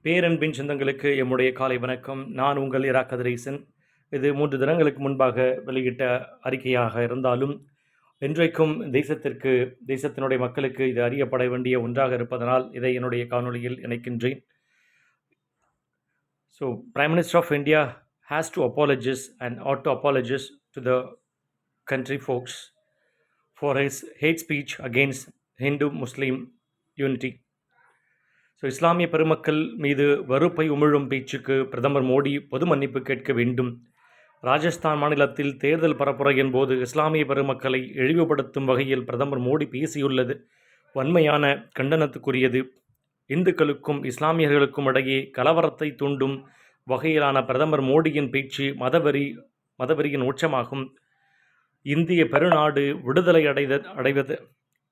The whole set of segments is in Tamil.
பேரன்பின் சொந்தங்களுக்கு எம்முடைய காலை வணக்கம். நான் உங்கள் இரா கதிரேசன். இது 3 தினங்களுக்கு முன்பாக வெளியிட்ட அறிக்கையாக இருந்தாலும் இன்றைக்கும் தேசத்தினுடைய மக்களுக்கு இது அறியப்பட வேண்டிய ஒன்றாக இருப்பதனால் இதை என்னுடைய காணொளியில் இணைக்கின்றேன். So, Prime Minister of India has to apologize and ought to apologize to the country folks for his hate speech against Hindu-Muslim unity. So இஸ்லாமிய பெருமக்கள் மீது வெறுப்பை உமிழும் பேச்சுக்கு பிரதமர் மோடி பொது மன்னிப்பு கேட்க வேண்டும். ராஜஸ்தான் மாநிலத்தில் தேர்தல் பரப்புரையின் போது இஸ்லாமிய பெருமக்களை இழிவுபடுத்தும் வகையில் பிரதமர் மோடி பேசியுள்ளது வன்மையான கண்டனத்துக்குரியது. இந்துக்களுக்கும் இஸ்லாமியர்களுக்கும் இடையே கலவரத்தை தூண்டும் வகையிலான பிரதமர் மோடியின் பேச்சு மதவெறியின் உச்சமாகும். இந்திய பெருநாடு விடுதலை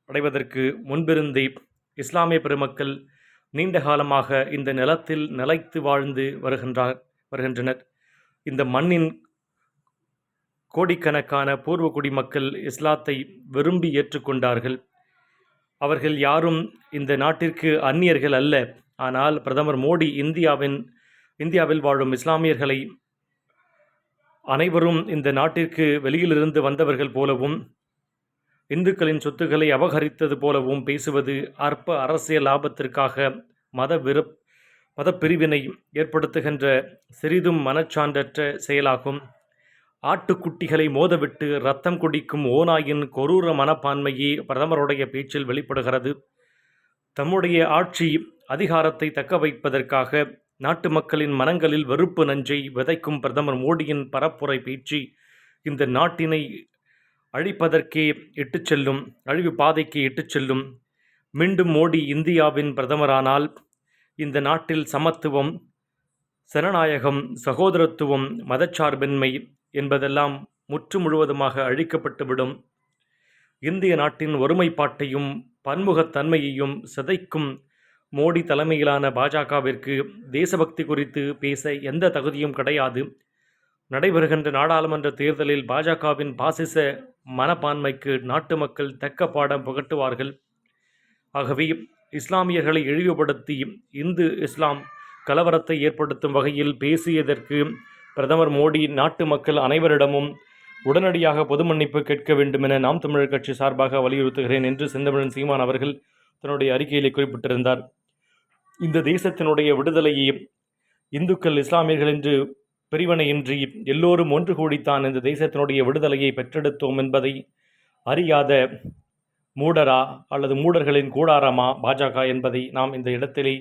அடைவதற்கு முன்பிருந்தே இஸ்லாமிய பெருமக்கள் நீண்ட காலமாக இந்த நிலத்தில் நிலைத்து வாழ்ந்து வருகின்றனர். இந்த மண்ணின் கோடிக்கணக்கான பூர்வ குடிமக்கள் இஸ்லாத்தை விரும்பி ஏற்றுக்கொண்டார்கள். அவர்கள் யாரும் இந்த நாட்டிற்கு அந்நியர்கள் அல்ல. ஆனால் பிரதமர் மோடி இந்தியாவில் வாழும் இஸ்லாமியர்களை அனைவரும் இந்த நாட்டிற்கு வெளியிலிருந்து வந்தவர்கள் போலவும் இந்துக்களின் சொத்துக்களை அபகரித்தது போலவும் பேசுவது அற்ப அரசியல் லாபத்திற்காக மத பிரிவினை ஏற்படுத்துகின்ற சிறிதும் மனச்சான்றற்ற செயலாகும். ஆட்டுக்குட்டிகளை மோதவிட்டு இரத்தம் குடிக்கும் ஓநாயின் கொரூர மனப்பான்மையே பிரதமருடைய பேச்சில் வெளிப்படுகிறது. தம்முடைய ஆட்சி அதிகாரத்தை தக்க வைப்பதற்காக நாட்டு மக்களின் மனங்களில் வெறுப்பு நஞ்சை விதைக்கும் பிரதமர் மோடியின் பரப்புரை பேச்சு இந்த நாட்டினை அழிவு பாதைக்கு இட்டுச் செல்லும். மீண்டும் மோடி இந்தியாவின் பிரதமரானால் இந்த நாட்டில் சமத்துவம், ஜனநாயகம், சகோதரத்துவம், மதச்சார்பின்மை என்பதெல்லாம் முழுவதுமாக அழிக்கப்பட்டுவிடும். இந்திய நாட்டின் ஒருமைப்பாட்டையும் பன்முகத்தன்மையையும் சிதைக்கும் மோடி தலைமையிலான பாஜகவிற்கு தேசபக்தி குறித்து பேச எந்த தகுதியும் கிடையாது. நடைபெறுகின்ற நாடாளுமன்ற தேர்தலில் பாஜகவின் பாசிச மனப்பான்மைக்கு நாட்டு மக்கள் தக்க பாடம் புகட்டுவார்கள். ஆகவே இஸ்லாமியர்களை இழிவுபடுத்தி இந்து இஸ்லாம் கலவரத்தை ஏற்படுத்தும் வகையில் பேசியதற்கு பிரதமர் மோடி நாட்டு மக்கள் அனைவரிடமும் உடனடியாக பொது மன்னிப்பு கேட்க வேண்டும் என நாம் தமிழர் கட்சி சார்பாக வலியுறுத்துகிறேன் என்று செந்தமிழன் சீமான் அவர்கள் தன்னுடைய அறிக்கையில் குறிப்பிட்டிருந்தார். இந்த தேசத்தினுடைய விடுதலையை இந்துக்கள் இஸ்லாமியர்கள் என்று பிரிவினையின்றி எல்லோரும் ஒன்று கூடித்தான் இந்த தேசத்தினுடைய விடுதலையை பெற்றெடுத்தோம் என்பதை அறியாத மூடரா அல்லது மூடர்களின் கூடாரமா பாஜக என்பதை நாம் இந்த இடத்திலே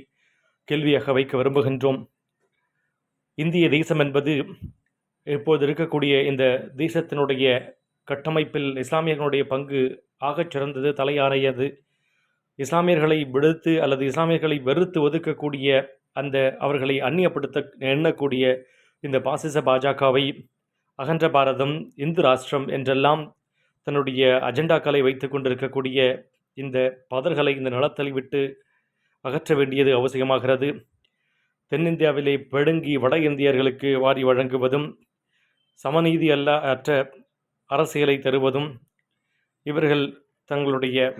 கேள்வியாக வைக்க விரும்புகின்றோம். இந்திய தேசம் என்பது இப்போது இருக்கக்கூடிய இந்த தேசத்தினுடைய கட்டமைப்பில் இஸ்லாமியர்களுடைய பங்கு ஆகச் சிறந்தது, தலையாறையது. இஸ்லாமியர்களை விடுத்து அல்லது இஸ்லாமியர்களை வெறுத்து ஒதுக்கக்கூடிய அவர்களை அந்நியப்படுத்த எண்ணக்கூடிய இந்த பாசிச பாஜகவை அகன்ற பாரதம், இந்து ராஷ்டிரம் என்றெல்லாம் தன்னுடைய அஜெண்டாக்களை வைத்து கொண்டிருக்கக்கூடிய இந்த பதர்களை இந்த நிலத்தை விட்டு அகற்ற வேண்டியது அவசியமாகிறது. தென்னிந்தியாவிலே பிடுங்கி வட இந்தியர்களுக்கு வாரி வழங்குவதும் சமநீதி அற்ற அரசியலை தருவதும் இவர்கள் தங்களுடைய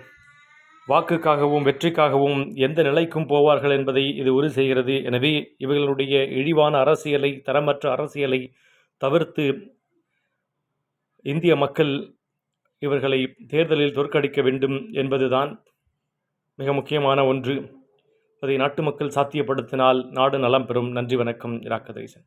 வாக்குக்காகவும் வெற்றிக்காகவும் எந்த நிலைக்கும் போவார்கள் என்பதை இது உறுதி செய்கிறது. எனவே இவர்களுடைய இழிவான அரசியலை, தரமற்ற அரசியலை தவிர்த்து இந்திய மக்கள் இவர்களை தேர்தலில் தோற்கடிக்க வேண்டும் என்பதுதான் மிக முக்கியமான ஒன்று. அதை நாட்டு மக்கள் சாத்தியப்படுத்தினால் நாடு நலம் பெறும். நன்றி, வணக்கம். இரா கதிரேசன்.